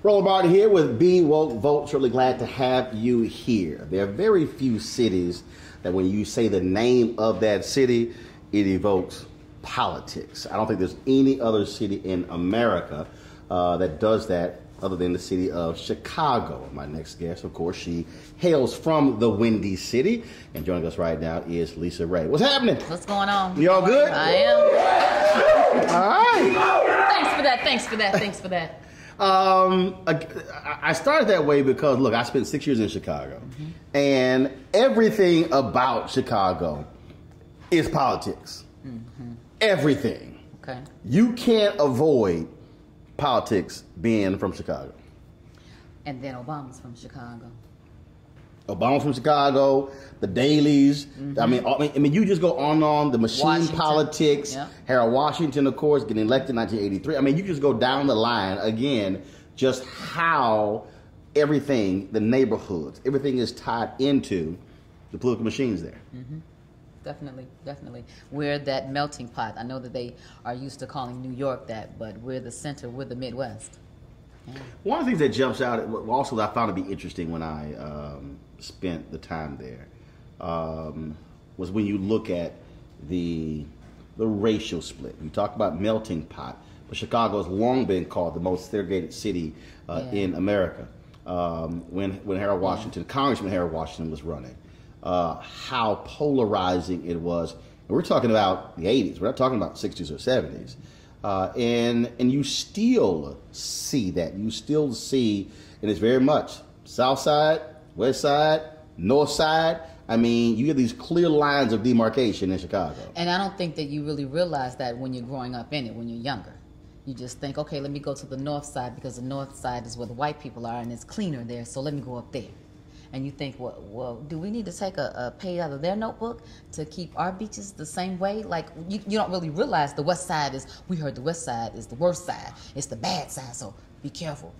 Roland Martin here with Be Woke Vote. Really glad to have you here. There are very few cities that when you say the name of that city, it evokes politics. I don't think there's any other city in America that does that other than the city of Chicago. My next guest, of course, she hails from the Windy City. And joining us right now is Lisa Ray. What's happening? What's going on? You all good? I am. All right. Thanks for that. Thanks for that. Thanks for that. I started that way because, look, I spent 6 years in Chicago. And everything about Chicago is politics. Everything. Okay. You can't avoid politics being from Chicago. And then Obama's from Chicago. Obama's from Chicago, the dailies. I mean, you just go on the machine Washington. politics. Yep. Harold Washington, of course, getting elected in 1983. I mean, you just go down the line again, just how everything, the neighborhoods, everything is tied into the political machines there. Definitely, definitely. We're that melting pot. I know that they are used to calling New York that, but we're the center, we're the Midwest. Yeah. One of the things that jumps out, also that I found to be interesting when I spent the time there, was when you look at the racial split. You talk about melting pot, but Chicago has long been called the most segregated city in America. When Harold Washington, Congressman Harold Washington was running, how polarizing it was. And we're talking about the 80s. We're not talking about 60s or 70s. And you still see that. You still see, and it's very much South Side, West Side, North Side. I mean, you get these clear lines of demarcation in Chicago. And I don't think that you really realize that when you're growing up in it, when you're younger. You just think, okay, let me go to the North Side because the North Side is where the white people are and it's cleaner there, so let me go up there. And you think, well, do we need to take a page out of their notebook to keep our beaches the same way? Like, you don't really realize the West Side is, we heard the West Side is the worst side. It's the bad side, so be careful,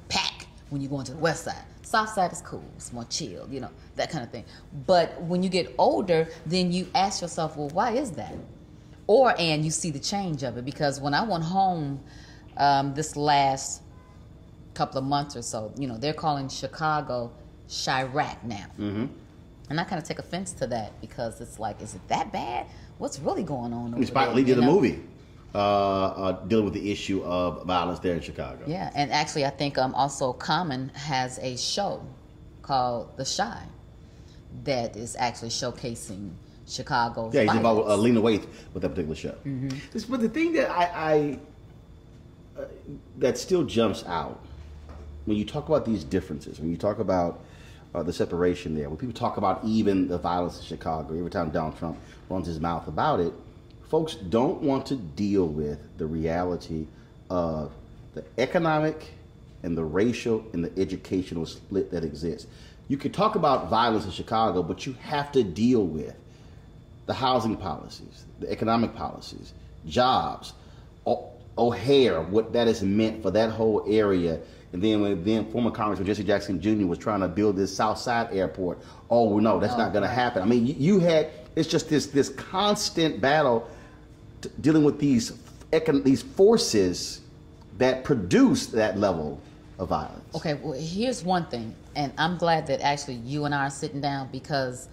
pack when you go into the West Side. South Side is cool, it's more chill, that kind of thing. But when you get older, then you ask yourself, well, why is that? And you see the change of it, because when I went home this last couple of months or so, they're calling Chicago Chirac now. And I kind of take offense to that because it's like, is it that bad? What's really going on over there? Spike Lee did a movie dealing with the issue of violence there in Chicago. Yeah, and actually I think also Common has a show called The Chi that is actually showcasing Chicago's he's violence. about Lena Waithe with that particular show. But the thing that I that still jumps out when you talk about these differences, when you talk about the separation there, when people talk about even the violence in Chicago, every time Donald Trump runs his mouth about it, folks don't want to deal with the reality of the economic and the racial and the educational split that exists. You could talk about violence in Chicago, but you have to deal with the housing policies, the economic policies, jobs, O'Hare, what that has meant for that whole area. And then when former Congressman Jesse Jackson Jr. was trying to build this South Side airport, no, that's not going to happen. I mean, it's just this constant battle dealing with these forces that produce that level of violence. Okay, well, here's one thing, and I'm glad that actually you and I are sitting down because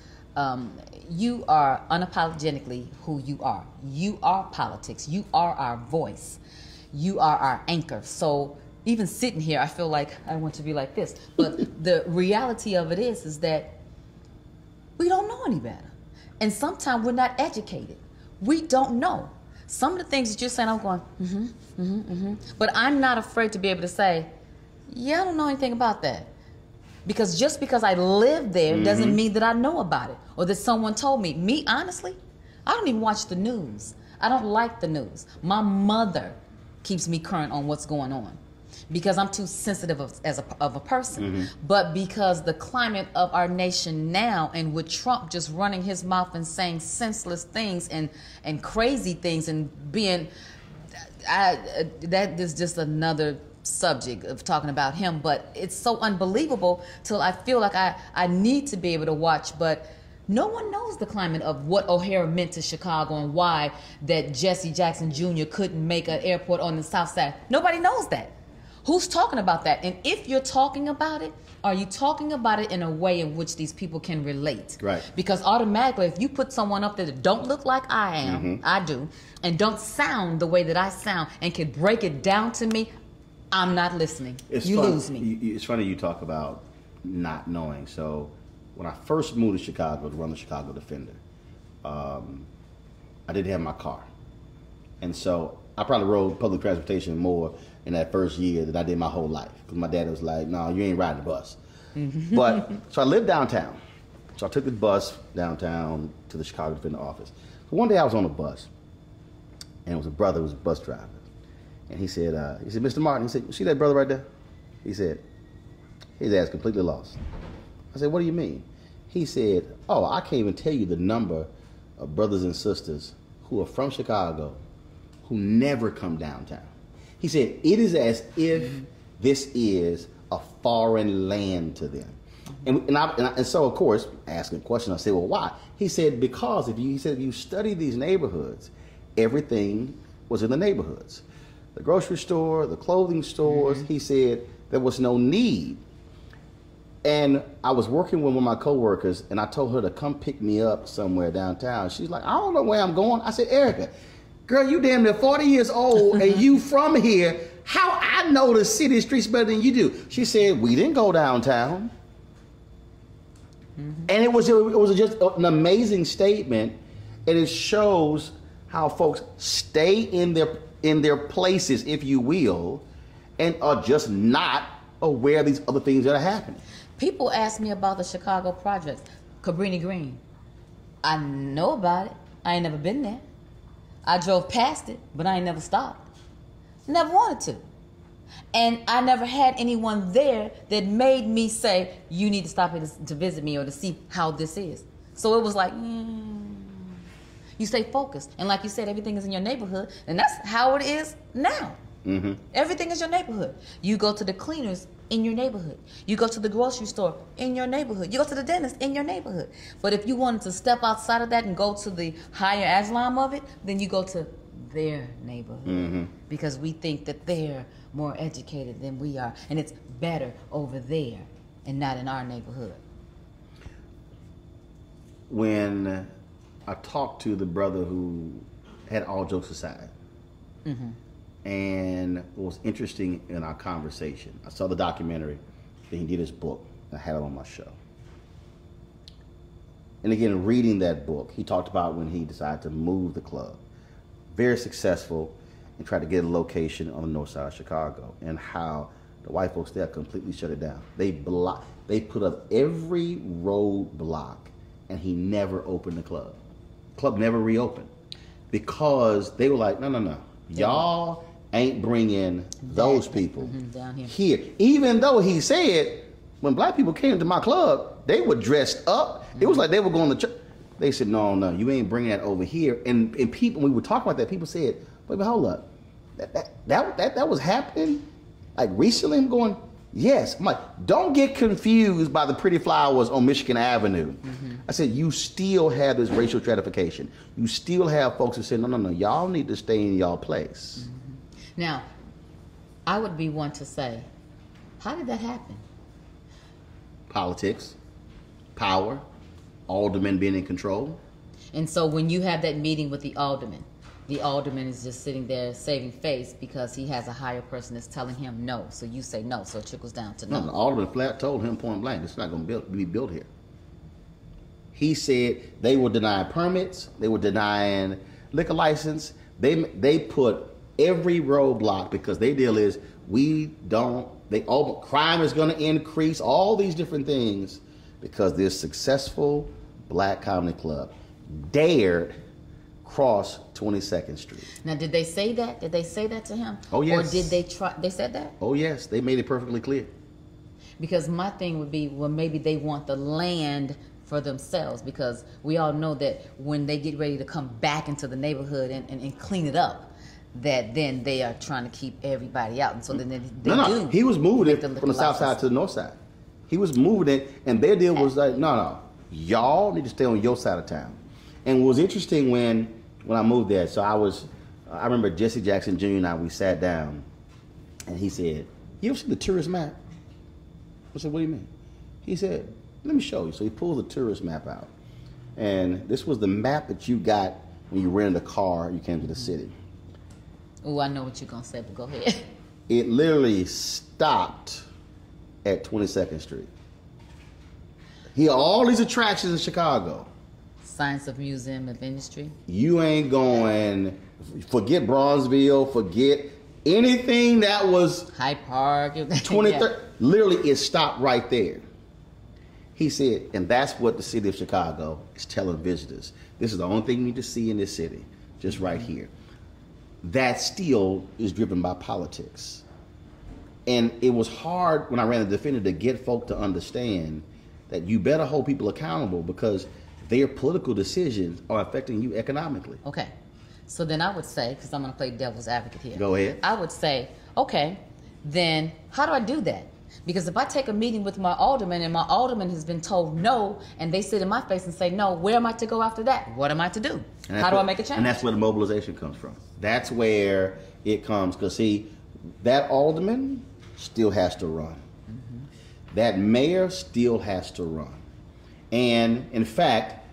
you are unapologetically who you are. You are politics. You are our voice. You are our anchor. So even sitting here, I feel like I want to be like this. But the reality of it is that we don't know any better. And sometimes we're not educated. We don't know. Some of the things that you're saying, I'm going, But I'm not afraid to be able to say, yeah, I don't know anything about that. Because just because I live there doesn't mean that I know about it or that someone told me. Me, honestly, I don't even watch the news. I don't like the news. My mother keeps me current on what's going on because I'm too sensitive of a person. But because the climate of our nation now, and with Trump just running his mouth and saying senseless things and crazy things and being, that is just another subject of talking about him, but it's so unbelievable till I feel like I need to be able to watch, but no one knows the climate of what O'Hare meant to Chicago and why that Jesse Jackson Jr. couldn't make an airport on the South Side. Nobody knows that. Who's talking about that? And if you're talking about it, are you talking about it in a way in which these people can relate? Right. Because automatically, if you put someone up there that don't look like I am, I do, and don't sound the way that I sound, and can break it down to me, I'm not listening. You lose me. It's funny you talk about not knowing. So when I first moved to Chicago to run the Chicago Defender, I didn't have my car. And so I probably rode public transportation more in that first year than I did my whole life. Because my dad was like, no, you ain't riding the bus. But, so I lived downtown. So I took the bus downtown to the Chicago Defender office. So one day I was on a bus, and it was a brother who was a bus driver. And he said, Mr. Martin, he said, you see that brother right there? He said, his ass completely lost. I said, what do you mean? He said, oh, I can't even tell you the number of brothers and sisters who are from Chicago who never come downtown. He said, it is as if this is a foreign land to them. And so, of course, asking a question, I said, well, why? He said, because if you study these neighborhoods, everything was in the neighborhoods. The grocery store, the clothing stores, he said there was no need. And I was working with one of my coworkers, and I told her to come pick me up somewhere downtown. She's like, I don't know where I'm going. I said, Erica, girl, you damn near 40 years old, and you from here. How I know the city streets better than you do? She said, we didn't go downtown. And it was just an amazing statement, and it shows how folks stay in their places, if you will, and are just not aware of these other things that are happening. People ask me about the Chicago projects, Cabrini Green. I know about it. I ain't never been there. I drove past it, but I ain't never stopped. Never wanted to. And I never had anyone there that made me say, you need to stop here to visit me or to see how this is. So it was like, you stay focused. And like you said, everything is in your neighborhood. And that's how it is now. Everything is your neighborhood. You go to the cleaners in your neighborhood. You go to the grocery store in your neighborhood. You go to the dentist in your neighborhood. But if you wanted to step outside of that and go to the higher echelon of it, then you go to their neighborhood. Because we think that they're more educated than we are. And it's better over there and not in our neighborhood. When I talked to the brother who had all jokes aside, and what was interesting in our conversation, I saw the documentary, then he did his book, and I had it on my show. And again, reading that book, he talked about when he decided to move the club, very successful, and tried to get a location on the north side of Chicago, and how the white folks there completely shut it down. They put up every roadblock, and he never opened the club. The club never reopened because they were like, no, y'all ain't bringing those people down here. Even though he said when black people came to my club, they were dressed up. It was like they were going to church. They said, no, you ain't bringing that over here. And people, when we were talking about that, people said, wait, but hold up. That was happening like recently? I'm going, yes. I'm like, don't get confused by the pretty flowers on Michigan Avenue. I said, you still have this racial stratification. You still have folks who say, no, y'all need to stay in y'all place. Now, I would be one to say, how did that happen? Politics, power, aldermen being in control. And so when you have that meeting with the alderman is just sitting there saving face because he has a higher person that's telling him no. So you say no, so it trickles down to no. No, the alderman flat told him point blank, it's not going to be built here. He said they were denying permits, they were denying liquor license. They put every roadblock because their deal is crime is going to increase, all these different things because this successful black comedy club dared cross 22nd Street. Now, did they say that? Did they say that to him? Oh, yes. Or did they try? They said that? Oh, yes. They made it perfectly clear. Because my thing would be, well, maybe they want the land for themselves, because we all know that when they get ready to come back into the neighborhood and clean it up, that then they are trying to keep everybody out. And so then they do. He was moving it from the south side to the north side. He was moving it, and their deal was like, no, y'all need to stay on your side of town. And what was interesting when I moved there, so I remember Jesse Jackson Jr. and we sat down, and he said, you ever see the tourist map? I said, what do you mean? He said, let me show you. So he pulls the tourist map out. And this was the map that you got when you rented a car, you came to the city. Oh, I know what you're going to say, but go ahead. It literally stopped at 22nd Street. He had all these attractions in Chicago. Science of Museum of Industry. You ain't going, forget Bronzeville, forget anything that was Hyde Park. 23rd. Yeah. Literally, it stopped right there. He said, and that's what the city of Chicago is telling visitors. This is the only thing you need to see in this city, just right here. That still is driven by politics. And it was hard when I ran the Defender to get folk to understand that you better hold people accountable because their political decisions are affecting you economically. Okay. So then I would say, because I'm going to play devil's advocate here. Go ahead. I would say, okay, then how do I do that? Because if I take a meeting with my alderman and my alderman has been told no, and they sit in my face and say no, where am I to go after that? What am I to do? How do I make a change? And that's where the mobilization comes from. That's where it comes. Because see, that alderman still has to run. Mm-hmm. That mayor still has to run. And in fact,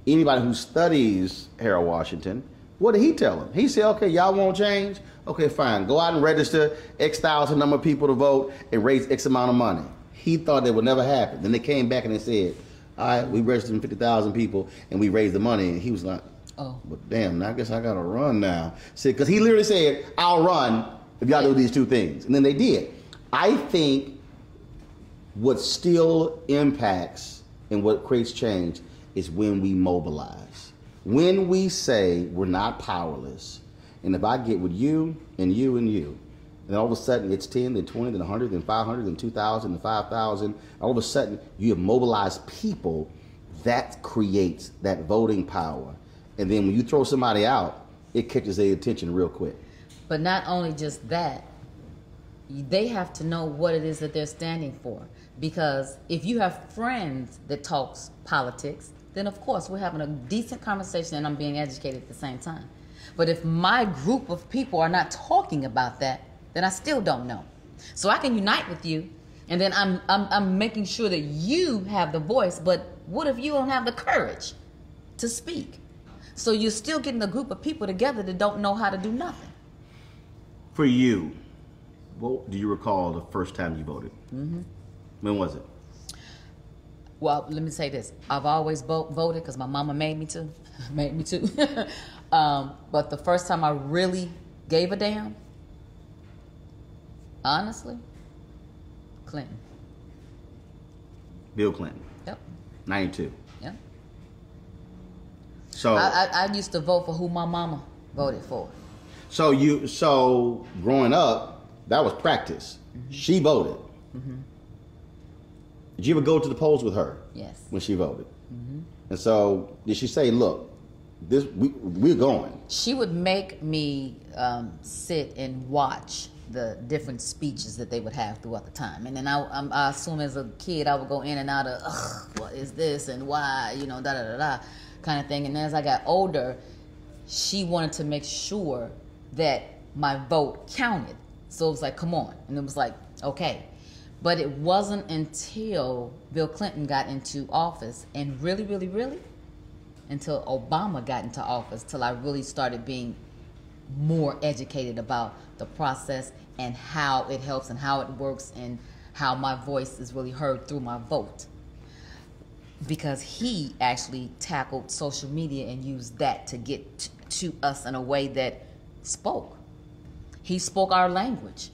anybody who studies Harold Washington, what did he tell them? He said, okay, y'all won't change? Okay, fine. Go out and register X thousand number of people to vote and raise X amount of money. He thought that would never happen. Then they came back and they said, all right, we registered 50,000 people and we raised the money. And he was like, oh, but damn, I guess I got to run now. See, because he literally said, I'll run if y'all do these two things. And then they did. I think what still impacts and what creates change is when we mobilize. When we say we're not powerless, and if I get with you and you and you, and all of a sudden it's 10, then 20, then 100, then 500, then 2,000, then 5,000, all of a sudden you have mobilized people, that creates that voting power. And then when you throw somebody out, it catches their attention real quick. But not only just that, they have to know what it is that they're standing for. Because if you have friends that talks politics, then of course we're having a decent conversation and I'm being educated at the same time. But if my group of people are not talking about that, then I still don't know. So I can unite with you, and then I'm making sure that you have the voice, but what if you don't have the courage to speak? So you're still getting a group of people together that don't know how to do nothing. For you, what do you recall the first time you voted? Mm-hmm. When was it? Well, let me say this. I've always voted because my mama made me to. But the first time I really gave a damn, honestly, Clinton. Bill Clinton. Yep. 92. Yep. So I used to vote for who my mama voted for. So growing up, that was practice. Mm-hmm. She voted. Mm-hmm. Did you ever go to the polls with her? Yes. When she voted? Mm-hmm. And so did she say, look, we're going? She would make me sit and watch the different speeches that they would have throughout the time. And then I assume as a kid I would go in and out of, what is this and why, da-da-da-da kind of thing. And as I got older, she wanted to make sure that my vote counted. So it was like, come on. And it was like, okay. But it wasn't until Bill Clinton got into office, and really, really, really, until Obama got into office, till I really started being more educated about the process and how it helps and how it works and how my voice is really heard through my vote. Because he actually tackled social media and used that to get to us in a way that spoke. He spoke our language.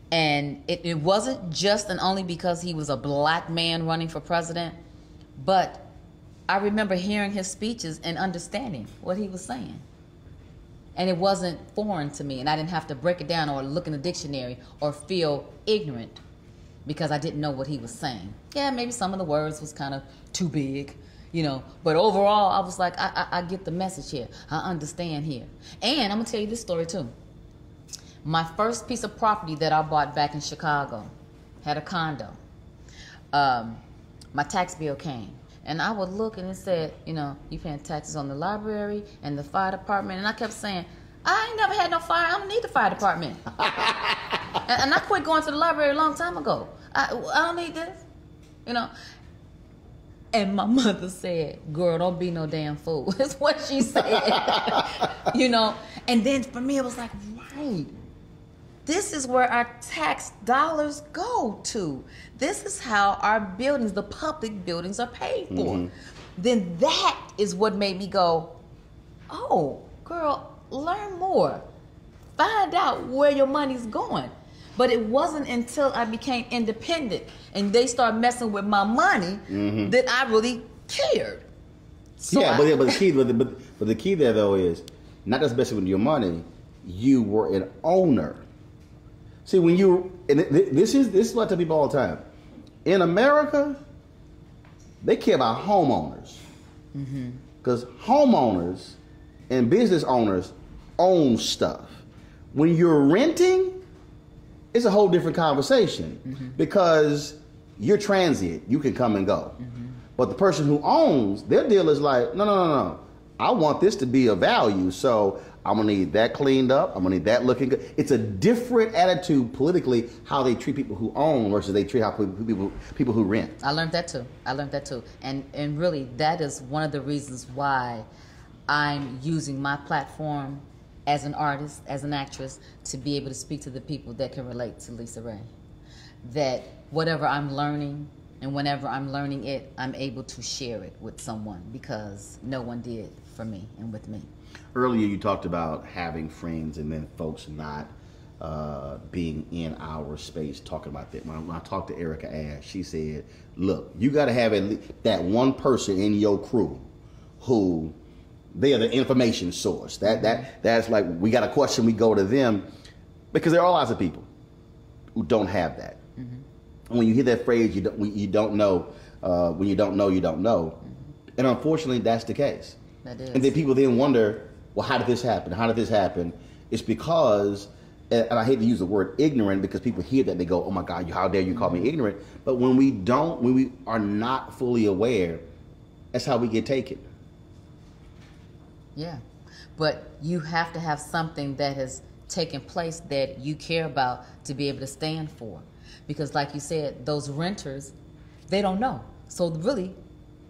And it wasn't just and only because he was a black man running for president, but I remember hearing his speeches and understanding what he was saying. And it wasn't foreign to me, and I didn't have to break it down or look in the dictionary or feel ignorant because I didn't know what he was saying. Yeah, maybe some of the words was kind of too big, but overall I was like, I get the message here. I understand here. And I'm gonna tell you this story too. My first piece of property that I bought back in Chicago had a condo. My tax bill came, and I would look and it said, you paying taxes on the library and the fire department. And I kept saying, I ain't never had no fire. I don't need the fire department. And I quit going to the library a long time ago. I don't need this, you know. And my mother said, "Girl, don't be no damn fool." That's what she said. You know. And then for me, it was like, right. This is where our tax dollars go to. This is how our buildings, the public buildings, are paid for. Then that is what made me go, oh, girl, learn more. Find out where your money's going. But it wasn't until I became independent and they started messing with my money that I really cared. So but the key there though is not just messing with your money. You were an owner. See, when this is what I tell people all the time. In America, they care about homeowners because homeowners and business owners own stuff. When you're renting, it's a whole different conversation because you're transient. You can come and go. But the person who owns, their deal is like, no. I want this to be of value, so I'm going to need that cleaned up. I'm going to need that looking good. It's a different attitude politically how they treat people who own versus they treat how people who rent. I learned that too. And really, that is one of the reasons why I'm using my platform as an artist, as an actress, to be able to speak to the people that can relate to Lisa Ray. That whatever I'm learning and whenever I'm learning it, I'm able to share it with someone because no one did for me and with me. Earlier you talked about having friends and then folks not being in our space talking about that. When I talked to Erica Ash, she said, look, you got to have at least that one person in your crew who they are the information source. That's like, we got a question, we go to them, because there are lots of people who don't have that. And when you hear that phrase, you don't know. When you don't know, you don't know. And unfortunately, that's the case. That is. And then people then wonder, well, how did this happen? How did this happen? It's because, and I hate to use the word ignorant because people hear that, they go, oh my God, how dare you call me ignorant? But when we are not fully aware, that's how we get taken. Yeah, but you have to have something that has taken place that you care about to be able to stand for. Because like you said, those renters, they don't know. So really,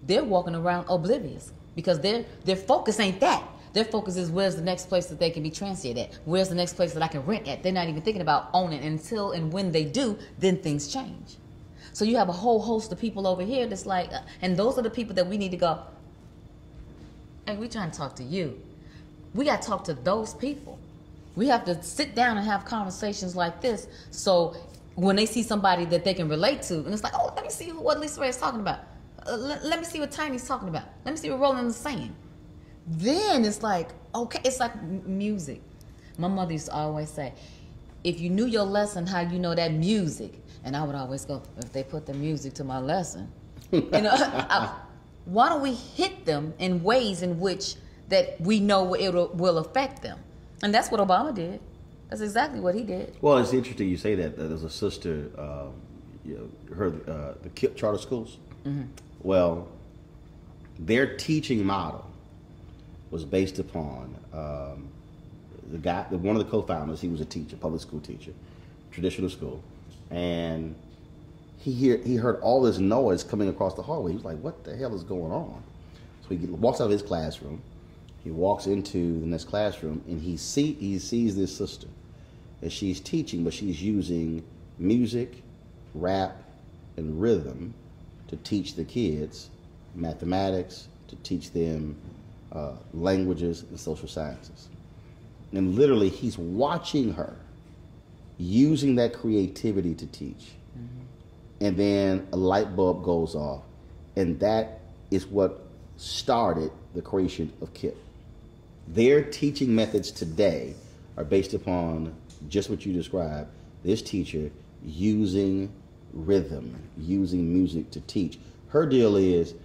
they're walking around oblivious because their focus ain't that. Their focus is where's the next place that they can be transient at? Where's the next place that I can rent at? They're not even thinking about owning until and when they do, then things change. So you have a whole host of people over here that's like, and those are the people that we need to go, hey, we're trying to talk to you. We got to talk to those people. We have to sit down and have conversations like this so when they see somebody that they can relate to, and it's like, oh, let me see what Lisa Ray is talking about. Let me see what Tiny's talking about. Let me see what Roland is saying. Then it's like, okay, it's like music. My mother used to always say, if you knew your lesson, how you know that music? And I would always go, if they put the music to my lesson, why don't we hit them in ways in which that we know it will affect them? And that's what Obama did. That's exactly what he did. Well, it's interesting you say that. There's a sister, the KIPP charter schools. Well, their teaching model was based upon one of the co-founders. He was a teacher, public school teacher, traditional school, and he heard all this noise coming across the hallway. He was like, "What the hell is going on?" So he walks out of his classroom. He walks into the next classroom, and he sees this sister, and she's teaching, but she's using music, rap, and rhythm to teach the kids mathematics, to teach them languages and social sciences. And literally, he's watching her using that creativity to teach. And then a light bulb goes off, and that is what started the creation of KIPP. Their teaching methods today are based upon just what you described. This teacher using rhythm, using music to teach. Her deal is,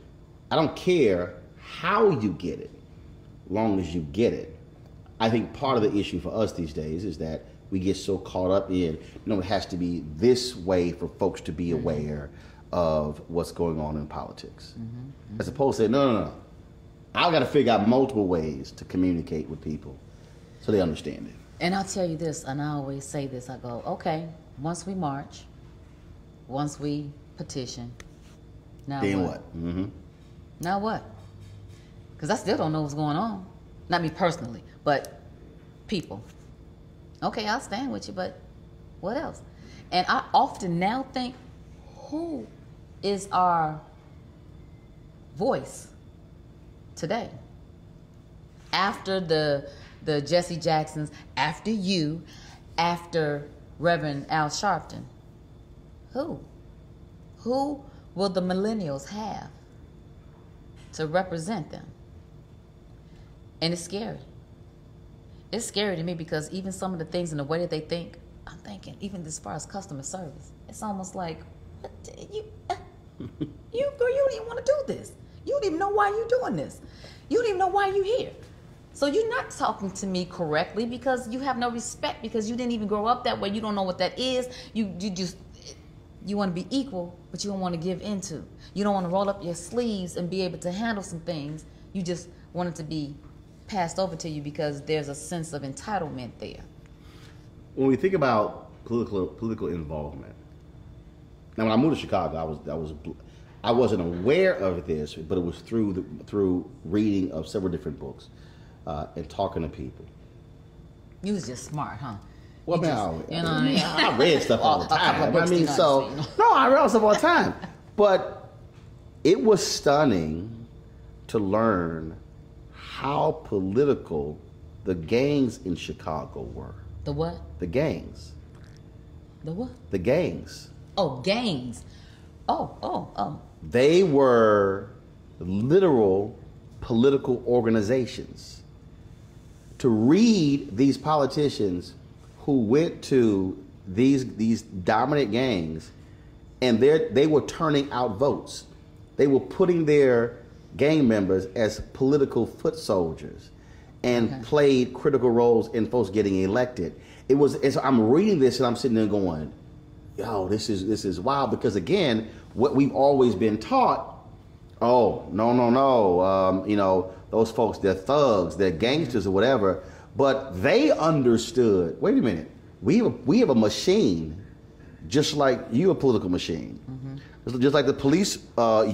I don't care how you get it, long as you get it. I think part of the issue for us these days is that we get so caught up in, it has to be this way for folks to be aware of what's going on in politics. As opposed to, no. I've got to figure out multiple ways to communicate with people so they understand it. And I'll tell you this, and I always say this, I go, okay, once we march, once we petition, now then what? what? Mm-hmm. Now what? Because I still don't know what's going on. Not me personally, but people. Okay, I'll stand with you, but what else? And I often now think, who is our voice today? After the Jesse Jacksons, after you, after Reverend Al Sharpton, who will the millennials have to represent them? And it's scary. It's scary to me because even some of the things and the way that they think, I'm thinking, even as far as customer service, it's almost like, you don't even want to do this. You don't even know why you're doing this. You don't even know why you're here. So you're not talking to me correctly because you have no respect, because you didn't even grow up that way. You don't know what that is. You want to be equal, but you don't want to give into. You don't want to roll up your sleeves and be able to handle some things. You just want it to be passed over to you because there's a sense of entitlement there. When we think about political involvement, now when I moved to Chicago, I wasn't aware of this, but it was through reading of several different books and talking to people. You was just smart, huh? Well, I read stuff all the time. I read stuff all the time. But it was stunning to learn how political the gangs in Chicago were. The what? The gangs. The what? The gangs. Oh, gangs. Oh. They were literal political organizations. To read these politicians who went to these dominant gangs, and they were turning out votes. They were putting their gang members as political foot soldiers and played critical roles in folks getting elected. I'm reading this and I'm sitting there going, yo, this is wild, because again, what we've always been taught, no, those folks, they're thugs, they're gangsters or whatever, but they understood, wait a minute, we have a machine just like you, a political machine. Mm-hmm. Just like the police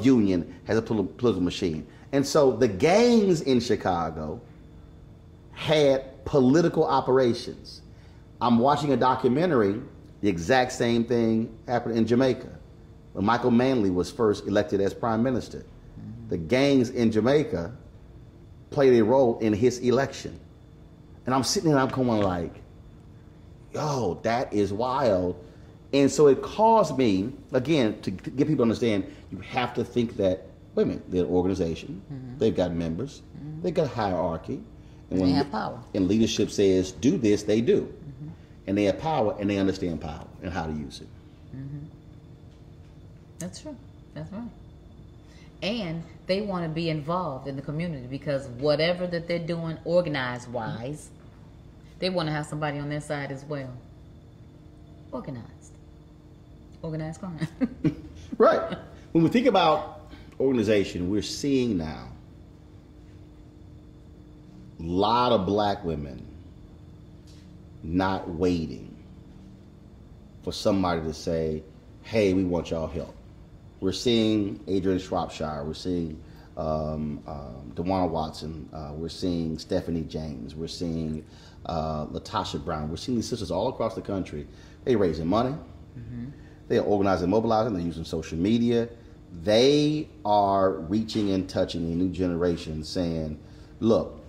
union has a political machine. And so the gangs in Chicago had political operations. I'm watching a documentary, the exact same thing happened in Jamaica, when Michael Manley was first elected as prime minister. Mm-hmm. The gangs in Jamaica played a role in his election. And I'm sitting there and I'm going like, yo, that is wild. And so it caused me, again, to get people to understand, you have to think that, wait a minute, they're an organization, they've got members, they've got hierarchy. And they have power. And leadership says, do this, they do. And they have power, and they understand power and how to use it. That's true. That's right. And they want to be involved in the community, because whatever that they're doing organized-wise, they want to have somebody on their side as well. Organized crime. Right. When we think about organization, we're seeing now a lot of black women not waiting for somebody to say, hey, we want y'all help. We're seeing Adrian Shropshire. We're seeing DeWanna Watson. We're seeing Stephanie James. We're seeing Latasha Brown. We're seeing these sisters all across the country. They're raising money. They are organizing, mobilizing. They're using social media. They are reaching and touching a new generation, saying, look,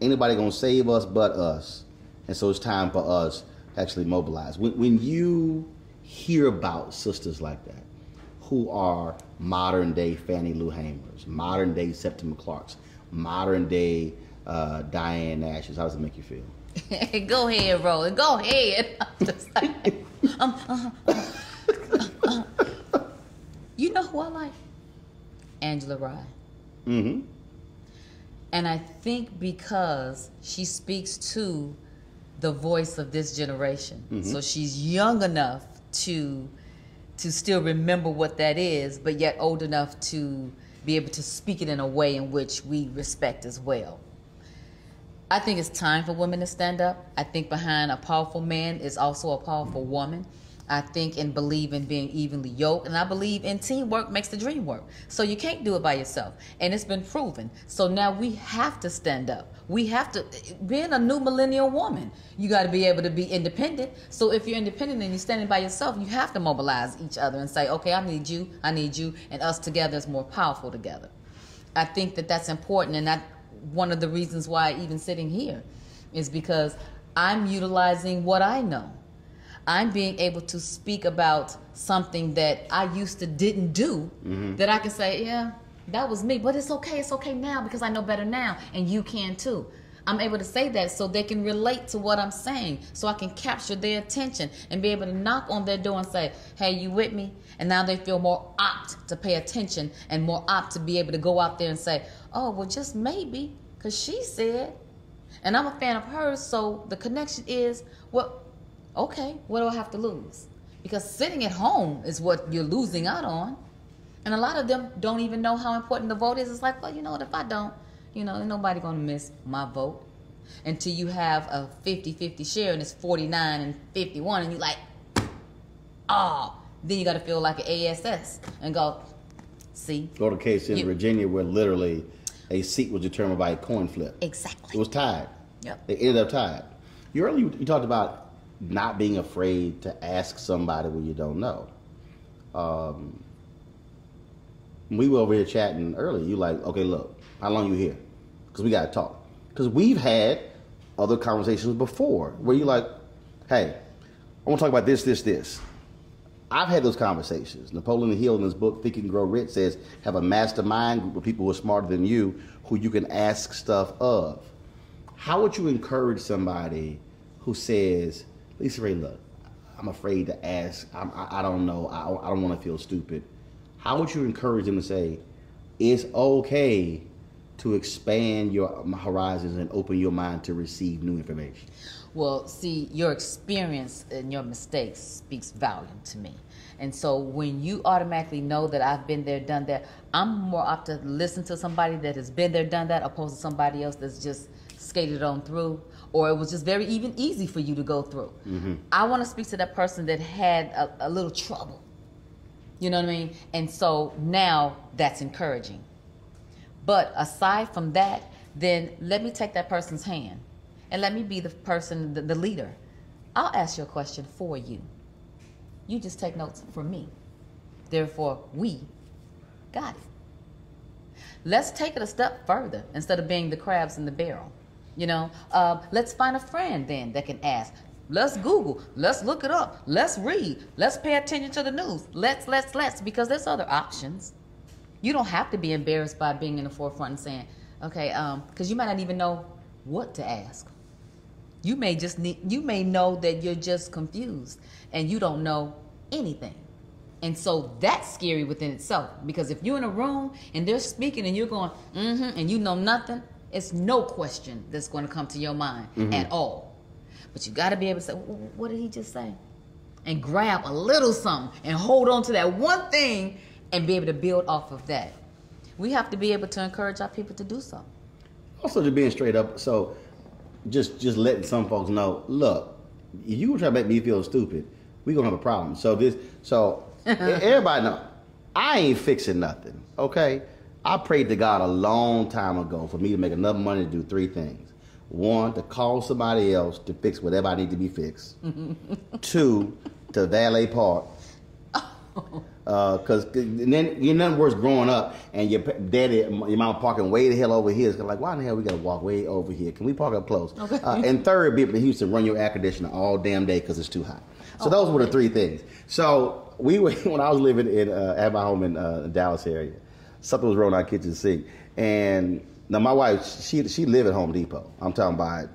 anybody going to save us but us. And so it's time for us to actually mobilize. When you hear about sisters like that, who are modern day Fannie Lou Hamers, modern day Septima Clarks, modern day Diane Nashes, how does it make you feel? Go ahead, Roland. Go ahead. I'm just like, you know who I like? Angela Rye. And I think because she speaks to the voice of this generation. So she's young enough to still remember what that is, but yet old enough to be able to speak it in a way in which we respect as well. I think it's time for women to stand up. I think behind a powerful man is also a powerful woman. I think and believe in being evenly yoked, and I believe in teamwork makes the dream work. So you can't do it by yourself, and it's been proven. So now we have to stand up. We have to, being a new millennial woman, you got to be able to be independent. So if you're independent and you're standing by yourself, you have to mobilize each other and say, okay, I need you, and us together is more powerful together. I think that that's important, and that one of the reasons why even sitting here is because I'm utilizing what I know. I'm being able to speak about something that I used to didn't do, that I can say, yeah, that was me, but it's okay now because I know better now, and you can too. I'm able to say that so they can relate to what I'm saying, so I can capture their attention and be able to knock on their door and say, hey, you with me? And now they feel more apt to pay attention and more apt to be able to go out there and say, oh, well, just maybe, because she said, and I'm a fan of hers, so the connection is, well, okay, what do I have to lose? Because sitting at home is what you're losing out on. And a lot of them don't even know how important the vote is. It's like, well, you know what, if I don't, ain't nobody going to miss my vote. Until you have a 50-50 share and it's 49 and 51 and you're like, oh, then you got to feel like an ASS and go, see. Go to case in Virginia where literally a seat was determined by a coin flip. Exactly. It was tied. Yep. They ended up tied. You talked about not being afraid to ask somebody when you don't know. We were over here chatting earlier. You like, okay, look, how long you here? Because we got to talk. Because we've had other conversations before where you're like, hey, I want to talk about this. I've had those conversations. Napoleon Hill in his book, Think and Grow Rich, says, have a mastermind group of people who are smarter than you who you can ask stuff of. How would you encourage somebody who says, Lisa Ray, look, I'm afraid to ask. I don't know. I don't want to feel stupid. How would you encourage them to say, it's okay to expand your horizons and open your mind to receive new information? Well, see, your experience and your mistakes speaks volume to me. And so when you automatically know that I've been there, done that, I'm more apt to listen to somebody that has been there, done that, opposed to somebody else that's just skated on through, or it was just very easy for you to go through. I want to speak to that person that had a little trouble. You know what I mean? And so now that's encouraging. But aside from that, then let me take that person's hand and let me be the person, the leader. I'll ask you a question for you. You just take notes for me. Therefore, we got it. Let's take it a step further instead of being the crabs in the barrel. Let's find a friend then that can ask. Let's Google. Let's look it up. Let's read. Let's pay attention to the news. Let's, because there's other options. You don't have to be embarrassed by being in the forefront and saying, okay, because you might not even know what to ask. You may know that you're just confused and you don't know anything. And so that's scary within itself, because if you're in a room and they're speaking and you're going, and you know nothing, it's no question that's going to come to your mind at all. But you got to be able to say, what did he just say? And grab a little something and hold on to that one thing and be able to build off of that. We have to be able to encourage our people to do so. Also, just being straight up, so just letting some folks know, look, if you try to make me feel stupid, we're going to have a problem. So everybody know, I ain't fixing nothing, okay? I prayed to God a long time ago for me to make enough money to do three things. One, to call somebody else to fix whatever I need to be fixed. Two, to valet park. Because then you're nothing worse growing up and your daddy, your mama parking way the hell over here. It's like, why in the hell we got to walk way over here? Can we park up close? Okay. And third, be in Houston, run your air conditioner all damn day because it's too hot. So those were the three things. So when I was living at my home in Dallas area, something was wrong in our kitchen sink. And now my wife, she lived at Home Depot. I'm talking about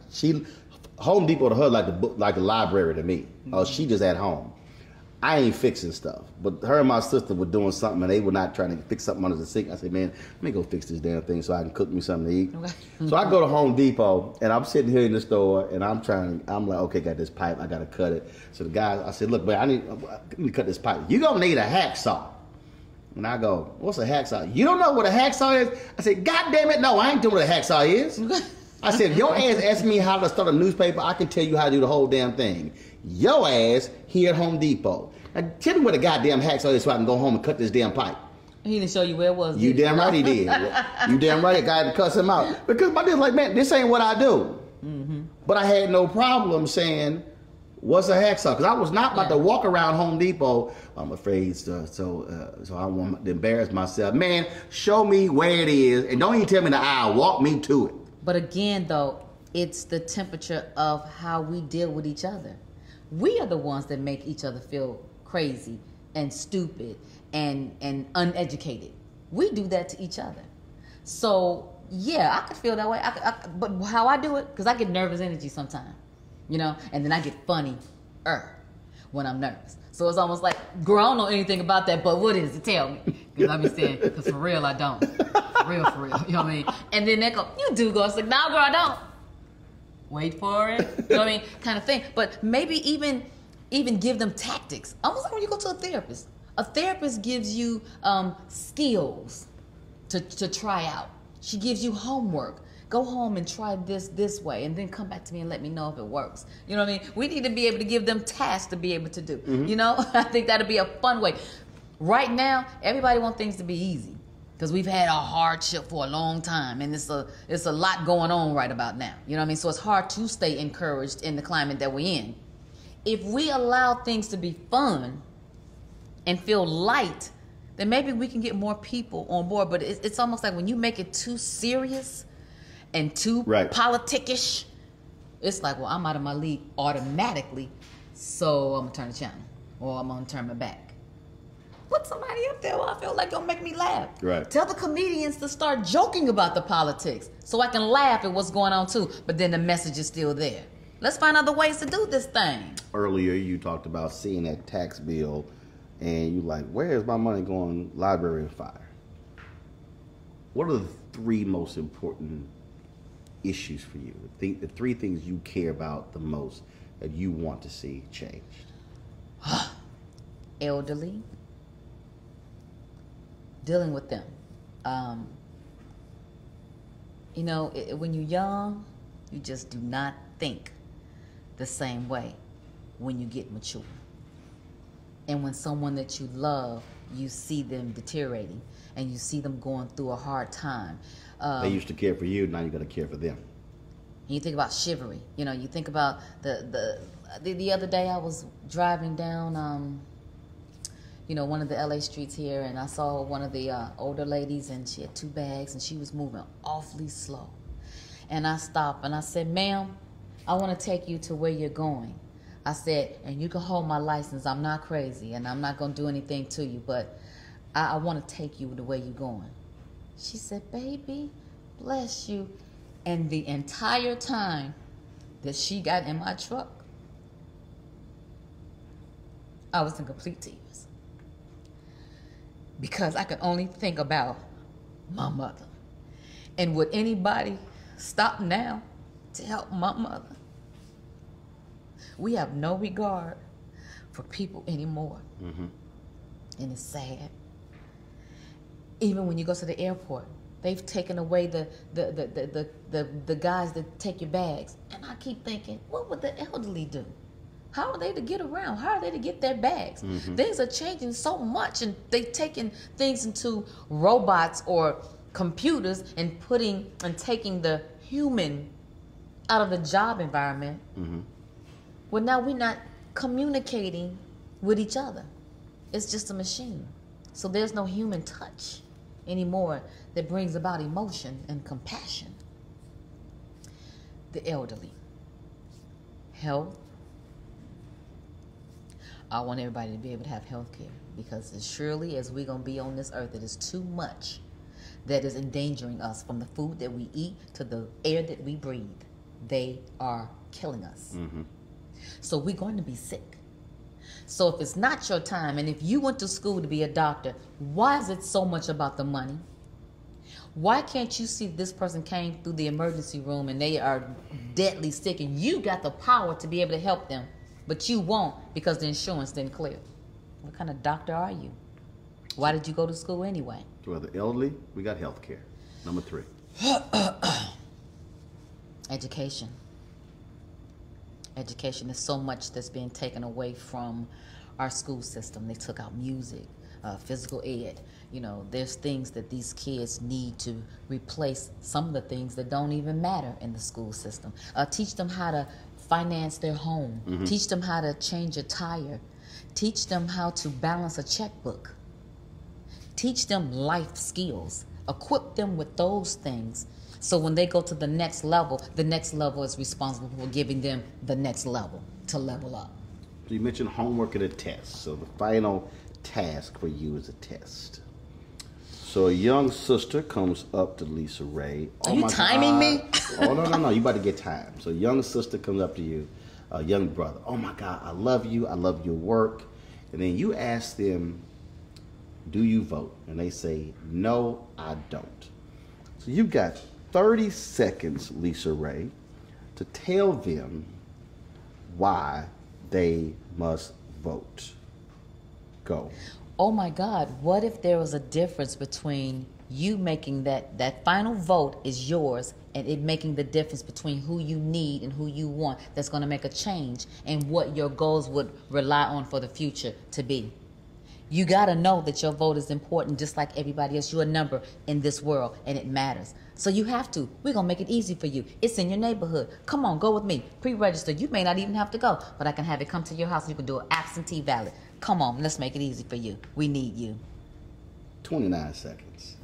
Home Depot to her like the library to me. She just at home. I ain't fixing stuff, but her and my sister were doing something and they were not trying to fix something under the sink. I said, man, let me go fix this damn thing so I can cook me something to eat. Okay. So I go to Home Depot and I'm sitting here in the store and I'm like, okay, got this pipe, I got to cut it. So the guy, I said, look, man, I need to cut this pipe. You're going to need a hacksaw. And I go, what's a hacksaw? You don't know what a hacksaw is? I said, God damn it, no, I ain't doing what a hacksaw is. I said, if your ass asked me how to start a newspaper, I can tell you how to do the whole damn thing. Your ass here at Home Depot. Now, tell me where the goddamn hacksaw is so I can go home and cut this damn pipe. He didn't show you where it was. You damn right he did. You damn right the guy had to cuss him out. Because my dude's like, man, this ain't what I do. Mm-hmm. But I had no problem saying, what's a hacksaw? Because I was not about to walk around Home Depot. I'm afraid, so I don't want to embarrass myself. Man, show me where it is, and don't even tell me the aisle. Walk me to it. But again, though, it's the temperature of how we deal with each other. We are the ones that make each other feel crazy and stupid and uneducated. We do that to each other. So yeah, I could feel that way. But how I do it, because I get nervous energy sometimes, you know, and then I get funny when I'm nervous. So it's almost like, girl, I don't know anything about that, but what is it? Tell me. Because I be saying, because for real, I don't. For real, you know what I mean? And then they go, you do go. It's like, no, girl, I don't. Wait for it. You know what I mean? Kind of thing. But maybe even give them tactics. Almost like when you go to a therapist. A therapist gives you skills to try out. She gives you homework. Go home and try this way, and then come back to me and let me know if it works. You know what I mean? We need to be able to give them tasks to be able to do. Mm-hmm. You know, I think that'd be a fun way. Right now, everybody wants things to be easy because we've had a hardship for a long time, and it's a lot going on right about now. You know what I mean? So it's hard to stay encouraged in the climate that we're in. If we allow things to be fun and feel light, then maybe we can get more people on board. But it's almost like when you make it too serious and too politickish, it's like, well, I'm out of my league automatically, so I'm gonna turn the channel or I'm gonna turn my back. Put somebody up there who I feel like gonna make me laugh. Right. Tell the comedians to start joking about the politics so I can laugh at what's going on too, but then the message is still there. Let's find other ways to do this thing. Earlier you talked about seeing that tax bill and you like, where is my money going? Library and fire. What are the three most important issues for you? The three things you care about the most that you want to see changed? Elderly. Dealing with them. You know, when you're young, you just do not think the same way when you get mature. And when someone that you love, you see them deteriorating and you see them going through a hard time. They used to care for you, now you got to care for them. You think about chivalry. You know, you think about the other day I was driving down, you know, one of the LA streets here, and I saw one of the older ladies, and she had 2 bags, and she was moving awfully slow. And I stopped, and I said, ma'am, I want to take you to where you're going. I said, and you can hold my license. I'm not crazy, and I'm not going to do anything to you, but I want to take you the way you're going. She said, baby, bless you. And the entire time that she got in my truck, I was in complete tears. Because I could only think about my mother. And would anybody stop now to help my mother? We have no regard for people anymore. Mm-hmm. And it's sad. Even when you go to the airport, they've taken away the guys that take your bags. And I keep thinking, what would the elderly do? How are they to get around? How are they to get their bags? Mm-hmm. Things are changing so much, and they've taken things into robots or computers and taking the human out of the job environment. Mm-hmm. Well, now we're not communicating with each other. It's just a machine. So there's no human touch anymore that brings about emotion and compassion. The elderly. Health. I want everybody to be able to have health care, because as surely as we're going to be on this earth, it is too much that is endangering us, from the food that we eat to the air that we breathe. They are killing us. Mm-hmm. So we're going to be sick. So if it's not your time, and if you went to school to be a doctor, why is it so much about the money? Why can't you see this person came through the emergency room and they are deadly sick, and you got the power to be able to help them, but you won't because the insurance didn't clear? What kind of doctor are you? Why did you go to school anyway? To the elderly, we got health care. Number 3. Education. Education. There's so much that's being taken away from our school system. They took out music, physical ed. There's things that these kids need to replace some of the things that don't even matter in the school system. Teach them how to finance their home. Mm-hmm. Teach them how to change a tire. Teach them how to balance a checkbook. Teach them life skills. Equip them with those things. So when they go to the next level is responsible for giving them the next level to level up. So you mentioned homework and a test. So the final task for you is a test. So a young sister comes up to Lisa Ray. Are you timing me? Oh, no. You about to get time. So a young sister comes up to you, a young brother. Oh, my God, I love you. I love your work. And then you ask them, do you vote? And they say, no, I don't. So you've got 30 seconds, Lisa Ray, to tell them why they must vote. Go. Oh my God, what if there was a difference between you making that final vote is yours and it making the difference between who you need and who you want that's going to make a change and what your goals would rely on for the future to be? You got to know that your vote is important just like everybody else. You're a number in this world and it matters. So you have to. We're going to make it easy for you. It's in your neighborhood. Come on, go with me. Pre-register. You may not even have to go, but I can have it come to your house and you can do an absentee ballot. Come on, let's make it easy for you. We need you. 29 seconds.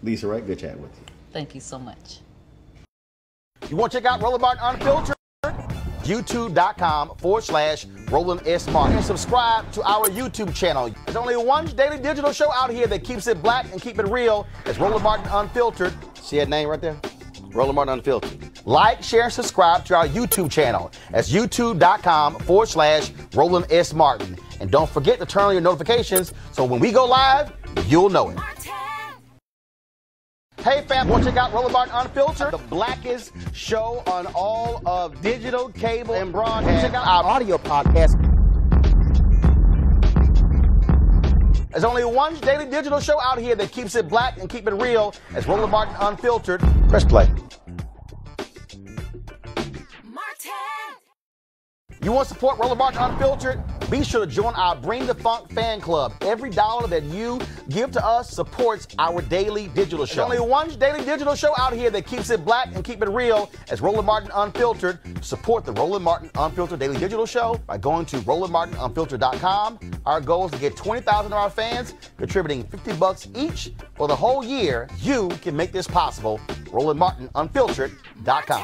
Lisa Ray, good chat with you. Thank you so much. You want to check out Roland Martin Unfiltered? YouTube.com/Roland S. Martin. And subscribe to our YouTube channel. There's only one daily digital show out here that keeps it black and keep it real. It's Roland Martin Unfiltered. See that name right there? Roland Martin Unfiltered. Like, share, and subscribe to our YouTube channel. That's YouTube.com/Roland S. Martin. And don't forget to turn on your notifications so when we go live, you'll know it. Hey fam, want to check out Roland Martin Unfiltered? The blackest show on all of digital, cable, and broadcast. Check out our audio podcast. There's only one daily digital show out here that keeps it black and keep it real. It's Roland Martin Unfiltered. Press play. You want to support Roland Martin Unfiltered? Be sure to join our Bring the Funk fan club. Every dollar that you give to us supports our daily digital show. There's only one daily digital show out here that keeps it black and keep it real. It's Roland Martin Unfiltered. Support the Roland Martin Unfiltered daily digital show by going to RolandMartinUnfiltered.com. Our goal is to get 20,000 of our fans contributing $50 each for the whole year. You can make this possible. RolandMartinUnfiltered.com.